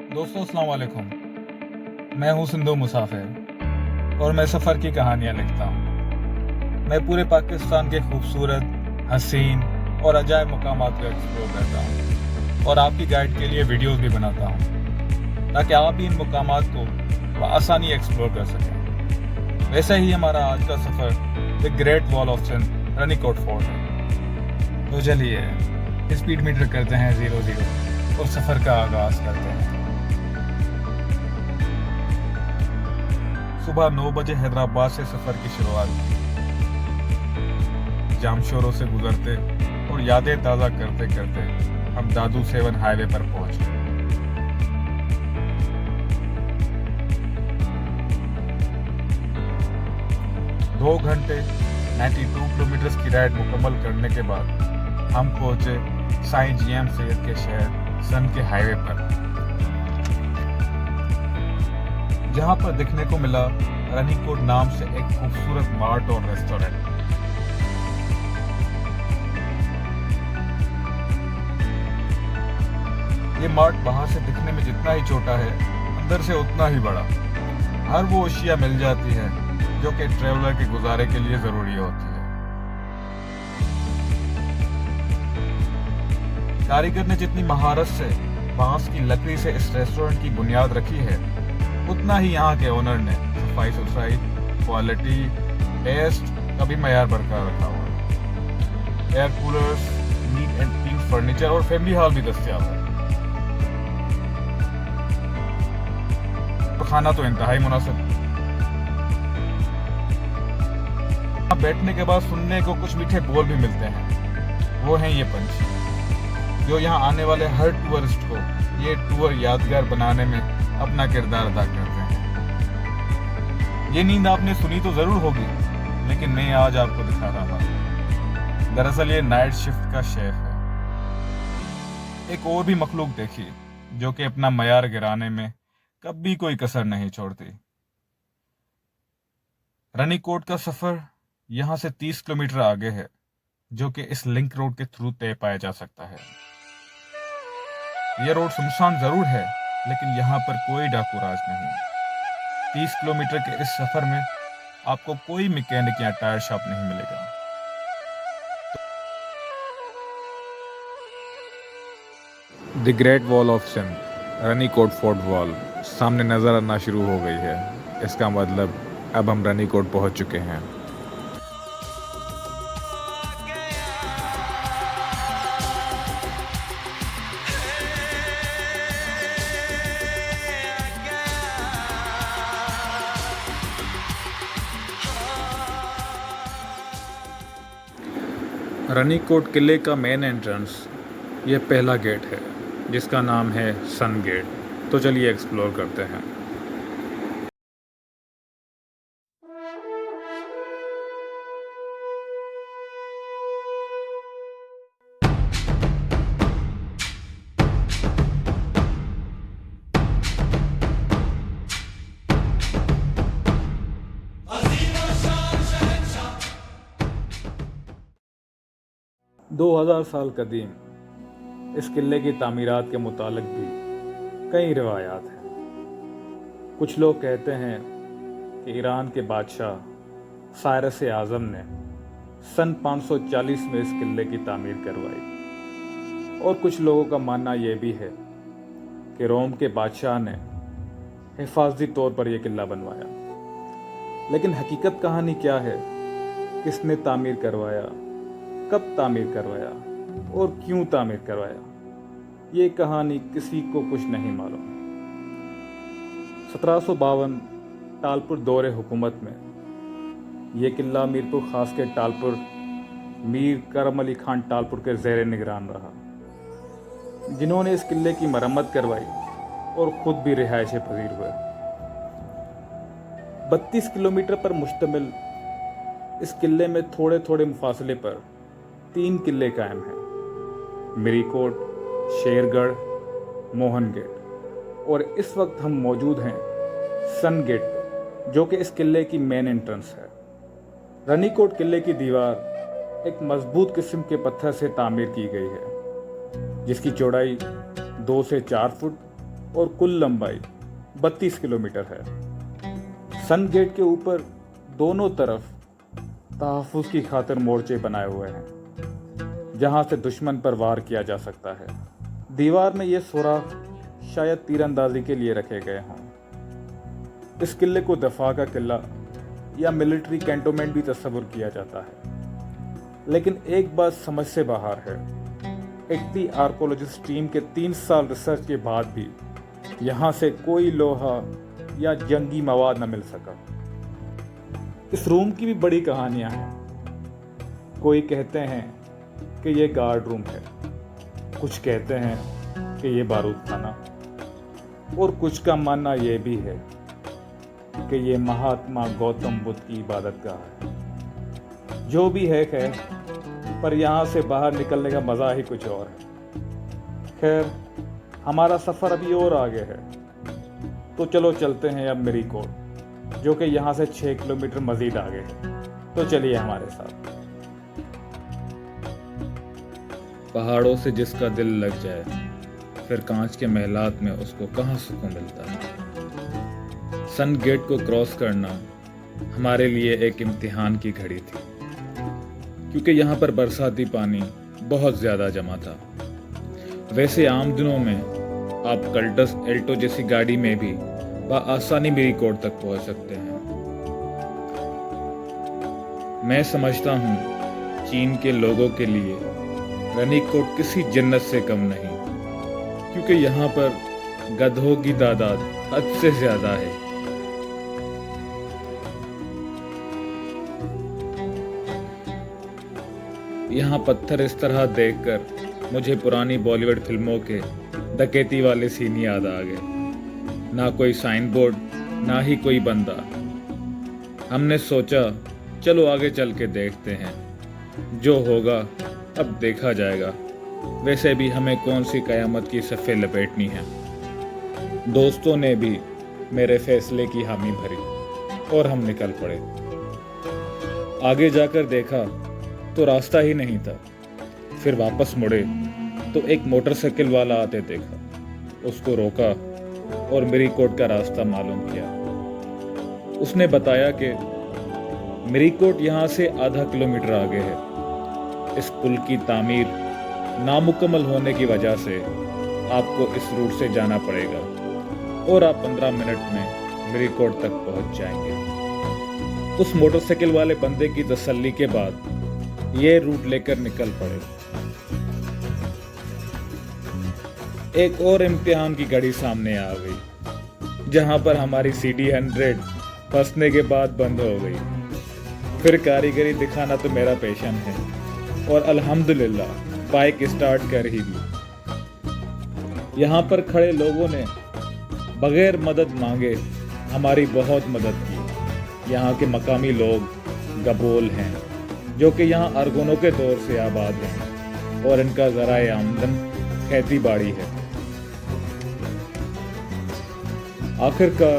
दोस्तों अस्सलाम वालेकुम। मैं हूँ सिंधु मुसाफिर और मैं सफ़र की कहानियाँ लिखता हूँ। मैं पूरे पाकिस्तान के खूबसूरत, हसीन और अजायब मकामात को एक्सप्लोर करता हूँ और आपकी गाइड के लिए वीडियोस भी बनाता हूँ ताकि आप भी इन मकामात को आसानी एक्सप्लोर कर सकें। वैसे ही हमारा आज का सफ़र the great wall of Sindh Ranikot fort है। तो चलिए स्पीड मीटर करते हैं 00 और सफ़र का आगाज़ करते हैं। सुबह 9 बजे हैदराबाद से सफर की शुरुआत जामशोरों से गुजरते और यादें ताज़ा करते करते हम दादू 7 हाईवे पर पहुंचे। दो घंटे 92 किलोमीटर की राइड मुकम्मल करने के बाद हम पहुंचे साईं जीएम सैयद के शहर सन के हाईवे पर, जहां पर दिखने को मिला रनीकोट नाम से एक खूबसूरत मार्ट और रेस्टोरेंट। ये मार्ट बाहर से दिखने में जितना ही छोटा है, अंदर से उतना ही बड़ा। हर वो अशिया मिल जाती है जो कि ट्रेवलर के गुजारे के लिए जरूरी होती है। कारीगर ने जितनी महारत से बांस की लकड़ी से इस रेस्टोरेंट की बुनियाद रखी है, उतना ही यहाँ के ओनर ने सफाई सुथराई, क्वालिटी, टेस्ट का भी मयार बरकरार रखा हुआ है। Air coolers, neat and clean furniture और फैमिली हॉल भी दस्तयाब है। खाना तो इंतहाई मुनासिब। बैठने के बाद सुनने को कुछ मीठे बोल भी मिलते हैं। वो हैं ये पंछी, जो यहाँ आने वाले हर टूरिस्ट को ये टूर यादगार बनाने में अपना किरदार अदा करते हैं। ये नींद आपने सुनी तो जरूर होगी, लेकिन मैं आज आपको दिखा रहा था। दरअसल ये नाइट शिफ्ट का शेफ है। एक और भी मखलूक देखी जो कि अपना मयार गिराने में कभी कोई कसर नहीं छोड़ती। रनीकोट का सफर यहाँ से 30 किलोमीटर आगे है, जो कि इस लिंक रोड के थ्रू तय पाया जा सकता है। यह रोड सुनसान जरूर है, लेकिन यहाँ पर कोई डाकू राज नहीं। 30 किलोमीटर के इस सफर में आपको कोई मैकेनिक या टायर शॉप नहीं मिलेगा। The great wall of Sindh, Ranikot fort wall सामने नजर आना शुरू हो गई है। इसका मतलब अब हम रनीकोट पहुंच चुके हैं। रनीकोट किले का मेन एंट्रेंस ये पहला गेट है, जिसका नाम है सन गेट। तो चलिए एक्सप्लोर करते हैं। दो 2000 साल कदीम इस किले की तामीरात के मुतालिक भी कई रिवायात हैं। कुछ लोग कहते हैं कि ईरान के बादशाह साइरस आज़म ने सन 540 में इस किले की तामीर करवाई, और कुछ लोगों का मानना यह भी है कि रोम के बादशाह ने हिफाजती तौर पर यह किला बनवाया। लेकिन हकीकत कहानी क्या है, किसने तामीर करवाया, कब तामीर करवाया और क्यों तामीर करवाया, ये कहानी किसी को कुछ नहीं मालूम। 1752 टालपुर दौरे हुकूमत में यह किला मीरपुर खास के टालपुर मीर करम अली खान टालपुर के ज़ेर निगरान रहा, जिन्होंने इस किले की मरम्मत करवाई और खुद भी रिहायश पजीर हुए। 32 किलोमीटर पर मुश्तमिल इस किले में थोड़े थोड़े मुफासले पर 3 किले कायम हैं: मिरीकोट, शेरगढ़, मोहन गेट। और इस वक्त हम मौजूद हैं सन गेट पर, जो कि इस किले की मेन एंट्रेंस है। रनीकोट किले की दीवार एक मजबूत किस्म के पत्थर से तामीर की गई है, जिसकी चौड़ाई 2 से 4 फुट और कुल लंबाई 32 किलोमीटर है। सन गेट के ऊपर दोनों तरफ तहफ़्फ़ुज़ की खातिर मोर्चे बनाए हुए हैं जहां से दुश्मन पर वार किया जा सकता है। दीवार में ये सुराख शायद तीरंदाजी के लिए रखे गए हों। इस किले को दफा का किला या मिलिट्री कैंटोनमेंट भी तस्वुर किया जाता है। लेकिन एक बात समझ से बाहर है, इक्ती आर्कोलॉजिस्ट टीम के 3 साल रिसर्च के बाद भी यहाँ से कोई लोहा या जंगी मवाद न मिल सका। इस रूम की भी बड़ी कहानियां हैं। कोई कहते हैं कि ये गार्ड रूम है, कुछ कहते हैं कि ये बारूद खाना, और कुछ का मानना ये भी है कि ये महात्मा गौतम बुद्ध की इबादतगाह है। जो भी है खैर, पर यहाँ से बाहर निकलने का मज़ा ही कुछ और है। खैर, हमारा सफ़र अभी और आगे है, तो चलो चलते हैं अब मिरीकोट, जो कि यहाँ से 6 किलोमीटर मज़ीद आगे है। तो चलिए हमारे साथ। पहाड़ों से जिसका दिल लग जाए, फिर कांच के महलात में उसको कहाँ सुकून मिलता है। सन गेट को क्रॉस करना हमारे लिए एक इम्तिहान की घड़ी थी, क्योंकि यहाँ पर बरसाती पानी बहुत ज़्यादा जमा था। वैसे आम दिनों में आप कल्टस एल्टो जैसी गाड़ी में भी बआसानी मिरीकोट तक पहुँच सकते हैं। मैं समझता हूँ चीन के लोगों के लिए रानीकोट किसी जन्नत से कम नहीं, क्योंकि यहाँ पर गधों की तादाद हद से ज़्यादा है। यहाँ पत्थर इस तरह देखकर मुझे पुरानी बॉलीवुड फिल्मों के डकैती वाले सीन याद आ गए। ना कोई साइन बोर्ड, ना ही कोई बंदा। हमने सोचा चलो आगे चल के देखते हैं, जो होगा अब देखा जाएगा। वैसे भी हमें कौन सी कयामत की सफ़े लपेटनी है। दोस्तों ने भी मेरे फैसले की हामी भरी और हम निकल पड़े। आगे जाकर देखा तो रास्ता ही नहीं था। फिर वापस मुड़े तो एक मोटरसाइकिल वाला आते देखा। उसको रोका और मिरीकोट का रास्ता मालूम किया। उसने बताया कि मिरीकोट यहाँ से आधा किलोमीटर आगे है। इस पुल की तामीर नामुकम्मल होने की वजह से आपको इस रूट से जाना पड़ेगा और आप 15 मिनट में मिरीकोट तक पहुँच जाएंगे। उस मोटरसाइकिल वाले बंदे की तसल्ली के बाद ये रूट लेकर निकल पड़े। एक और इम्तिहान की घड़ी सामने आ गई, जहां पर हमारी CD100 फंसने के बाद बंद हो गई। फिर कारीगरी दिखाना तो मेरा पैशन है, और अल्हम्दुलिल्लाह बाइक स्टार्ट कर ही दी। यहाँ पर खड़े लोगों ने बगैर मदद मांगे हमारी बहुत मदद की। यहाँ के मकामी लोग गबोल हैं, जो कि यहाँ अरगोनों के दौर से आबाद हैं, और इनका ज़राए आमदन खेती बाड़ी है। आखिरकार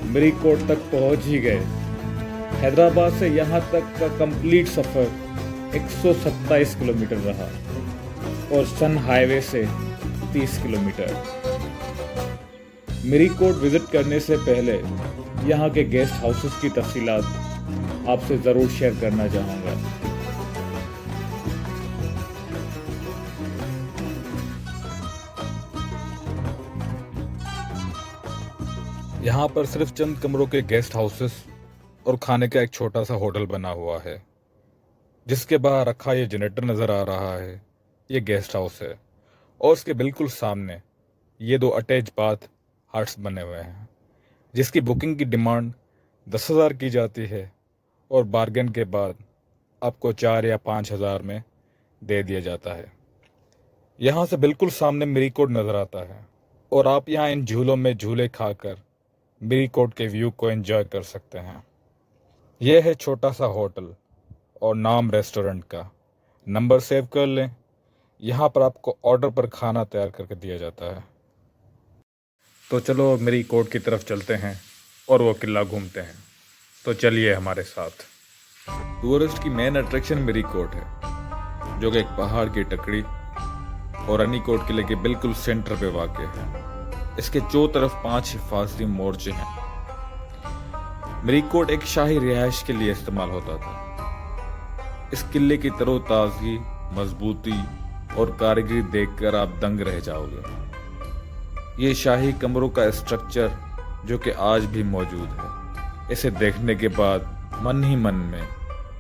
मिरीकोट तक पहुँच ही गए। हैदराबाद से यहाँ तक का कंप्लीट सफ़र 127 किलोमीटर रहा, और सन हाईवे से 30 किलोमीटर। मिरीकोट विजिट करने से पहले यहाँ के गेस्ट हाउसेस की तफसीलात आपसे ज़रूर शेयर करना चाहूँगा। यहाँ पर सिर्फ चंद कमरों के गेस्ट हाउसेस और खाने का एक छोटा सा होटल बना हुआ है। जिसके बाहर रखा ये जनरेटर नज़र आ रहा है, ये गेस्ट हाउस है, और उसके बिल्कुल सामने ये 2 अटैच बाथ हट्स बने हुए हैं, जिसकी बुकिंग की डिमांड 10,000 की जाती है, और बार्गेन के बाद आपको 4 या 5,000 में दे दिया जाता है। यहाँ से बिल्कुल सामने मिरीकोट नज़र आता है, और आप यहाँ इन झूलों में झूले खाकर मिरीकोट के व्यू को एंजॉय कर सकते हैं। यह है छोटा सा होटल और नाम रेस्टोरेंट का। नंबर सेव कर लें। यहाँ पर आपको ऑर्डर पर खाना तैयार करके दिया जाता है। तो चलो मिरीकोट की तरफ चलते हैं और वो किला घूमते हैं। तो चलिए हमारे साथ। टूरिस्ट की मेन अट्रैक्शन मिरीकोट है, जो कि एक पहाड़ की टकरी और रानीकोट किले के बिल्कुल सेंटर पे वाक़ है। इसके चौ तरफ 5 हिफाजती मोर्चे हैं। मिरीकोट एक शाही रिहाइश के लिए इस्तेमाल होता था। इस किले की तरोताजगी, मजबूती और कारीगरी देखकर आप दंग रह जाओगे। ये शाही कमरों का स्ट्रक्चर जो कि आज भी मौजूद है, इसे देखने के बाद मन ही मन में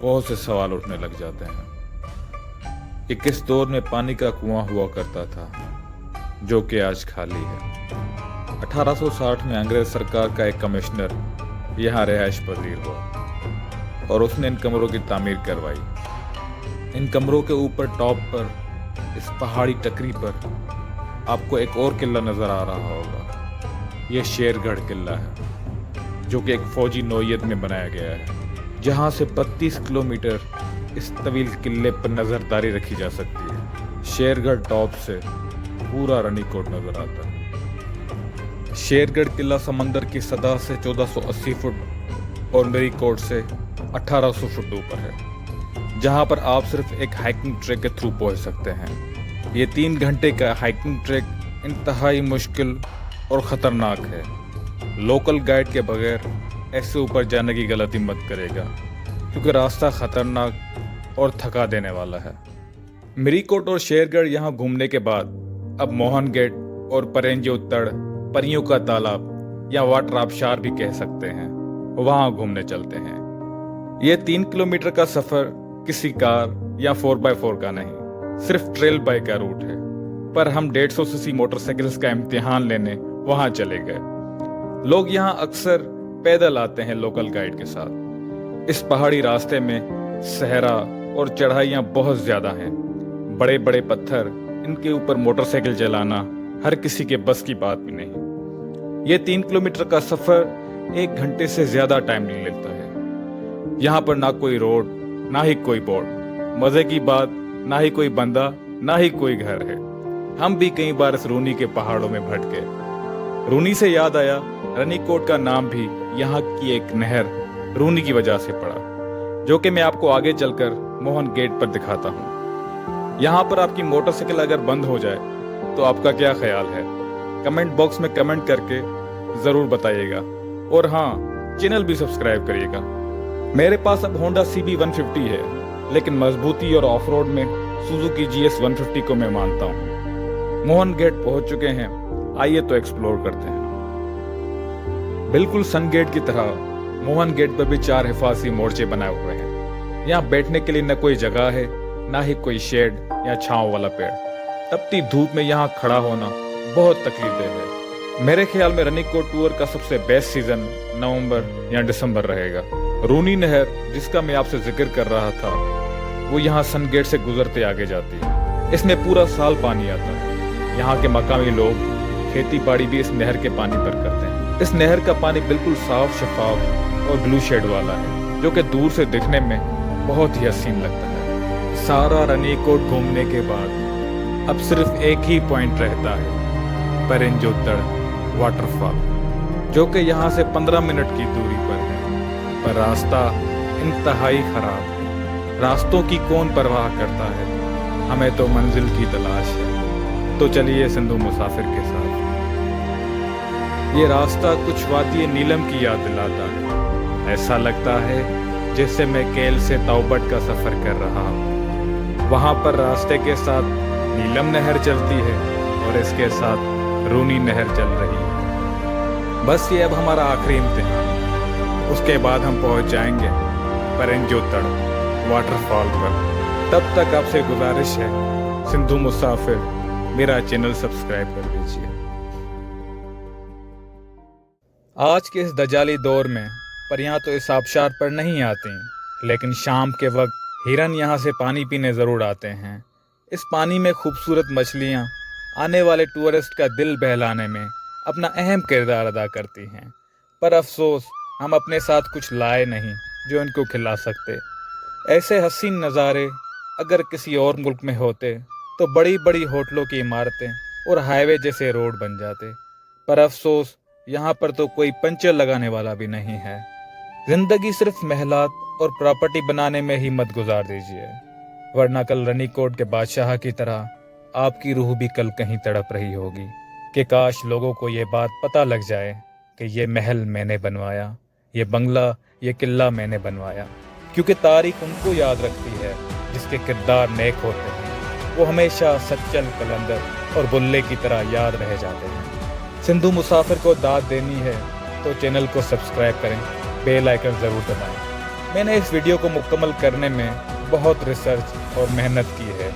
बहुत से सवाल उठने लग जाते हैं। ये किस दौर में पानी का कुआं हुआ करता था जो कि आज खाली है। 1860 में अंग्रेज सरकार का एक कमिश्नर यहाँ रिहाइश पजीर हुआ और उसने इन कमरों की तामीर करवाई। इन कमरों के ऊपर टॉप पर, इस पहाड़ी टकरी पर आपको एक और किला नजर आ रहा होगा। यह शेरगढ़ किला है जो कि एक फौजी नौयत में बनाया गया है, जहां से 32 किलोमीटर इस तवील किले पर नजरदारी रखी जा सकती है। शेरगढ़ टॉप से पूरा रनीकोट नजर आता है। शेरगढ़ किला समंदर की सतह से 1480 फुट और मिरीकोट से 1800 फुट ऊपर है, जहां पर आप सिर्फ एक हाइकिंग ट्रैक के थ्रू पहुंच सकते हैं। ये 3 घंटे का हाइकिंग ट्रैक इंतहाई मुश्किल और ख़तरनाक है। लोकल गाइड के बगैर ऐसे ऊपर जाने की गलती मत करेगा, क्योंकि रास्ता ख़तरनाक और थका देने वाला है। मिरीकोट और शेरगढ़ यहाँ घूमने के बाद अब मोहन गेट और परेंजी उत्तड़, परियों का तालाब या वाटर आबशार भी कह सकते हैं, वहाँ घूमने चलते हैं। ये 3 किलोमीटर का सफ़र किसी कार या 4x4 का नहीं, सिर्फ ट्रेल बाइक का रूट है। पर हम 150 सीसी मोटरसाइकिल्स का इम्तिहान लेने वहाँ चले गए। लोग यहाँ अक्सर पैदल आते हैं लोकल गाइड के साथ। इस पहाड़ी रास्ते में सहरा और चढ़ाइयाँ बहुत ज़्यादा हैं। बड़े बड़े पत्थर, इनके ऊपर मोटरसाइकिल चलाना हर किसी के बस की बात भी नहीं। ये 3 किलोमीटर का सफ़र 1 घंटे से ज़्यादा टाइम नहीं लगता है। यहाँ पर ना कोई रोड, ना ही कोई बोर्ड। मज़े की बात, ना ही कोई बंदा, ना ही कोई घर है। हम भी कई बार इस रूनी के पहाड़ों में भटके। रूनी से याद आया, रनीकोट का नाम भी यहाँ की एक नहर रूनी की वजह से पड़ा, जो कि मैं आपको आगे चलकर मोहन गेट पर दिखाता हूँ। यहाँ पर आपकी मोटरसाइकिल अगर बंद हो जाए तो आपका क्या ख्याल है? कमेंट बॉक्स में कमेंट करके ज़रूर बताइएगा। और हाँ, चैनल भी सब्सक्राइब करिएगा। मेरे पास अब होंडा CB 150 है, लेकिन मजबूती और ऑफ रोड में सुजुकी GS 150 को मैं मानता हूँ। मोहन गेट पहुँच चुके हैं, आइए तो एक्सप्लोर करते हैं। बिल्कुल सन गेट की तरह मोहन गेट पर भी 4 हिफाजती मोर्चे बनाए हुए हैं। यहाँ बैठने के लिए न कोई जगह है, ना ही कोई शेड या छांव वाला पेड़। तपती धूप में यहाँ खड़ा होना बहुत तकलीफदेह है। मेरे ख्याल में रनीकोट टूर का सबसे बेस्ट सीजन नवंबर या दिसंबर रहेगा। रूनी नहर, जिसका मैं आपसे जिक्र कर रहा था, वो यहाँ सन गेट से गुजरते आगे जाती है। इसमें पूरा साल पानी आता है। यहाँ के मकामी लोग खेती बाड़ी भी इस नहर के पानी पर करते हैं। इस नहर का पानी बिल्कुल साफ, शफाफ और ब्लू शेड वाला है, जो कि दूर से दिखने में बहुत ही हसीन लगता है। सारा रनीकोट घूमने के बाद अब सिर्फ एक ही पॉइंट रहता है, परेंजी उत्तड़ वाटरफॉल, जो कि यहाँ से 15 मिनट की दूरी पर है। पर रास्ता इंतहाई खराब है। रास्तों की कौन परवाह करता है? हमें तो मंजिल की तलाश है। तो चलिए सिंधु मुसाफिर के साथ। ये रास्ता कुछ वादी नीलम की याद दिलाता है। ऐसा लगता है जैसे मैं केल से तौबट का सफर कर रहा हूँ। वहाँ पर रास्ते के साथ नीलम नहर चलती है और इसके साथ रूनी नहर चल रही है। बस ये अब हमारा आखिरी इम्तिहान है। उसके बाद हम पहुँच जाएंगे परेंजी उत्तड़ वाटरफॉल पर। तब तक आपसे गुजारिश है, सिंधु मुसाफिर मेरा चैनल सब्सक्राइब कर लीजिए। आज के इस दजाली दौर में परियां तो इस आबशार पर नहीं आती, लेकिन शाम के वक्त हिरन यहाँ से पानी पीने ज़रूर आते हैं। इस पानी में खूबसूरत मछलियाँ आने वाले टूरिस्ट का दिल बहलाने में अपना अहम किरदार अदा करती हैं। पर अफसोस हम अपने साथ कुछ लाए नहीं जो इनको खिला सकते। ऐसे हसीन नज़ारे अगर किसी और मुल्क में होते तो बड़ी बड़ी होटलों की इमारतें और हाईवे जैसे रोड बन जाते। पर अफसोस यहाँ पर तो कोई पंचर लगाने वाला भी नहीं है। जिंदगी सिर्फ महलात और प्रॉपर्टी बनाने में ही मत गुजार दीजिए, वरना कल रनीकोट के बादशाह की तरह आपकी रूह भी कल कहीं तड़प रही होगी। कि काश लोगों को ये बात पता लग जाए कि ये महल मैंने बनवाया, ये बंगला, ये किला मैंने बनवाया। क्योंकि तारीख उनको याद रखती है जिसके किरदार नेक होते हैं। वो हमेशा सच्चल कलंदर और बुल्ले की तरह याद रह जाते हैं। सिंधु मुसाफिर को दाद देनी है तो चैनल को सब्सक्राइब करें, बेल आइकन ज़रूर दबाएं। मैंने इस वीडियो को मुकम्मल करने में बहुत रिसर्च और मेहनत की है।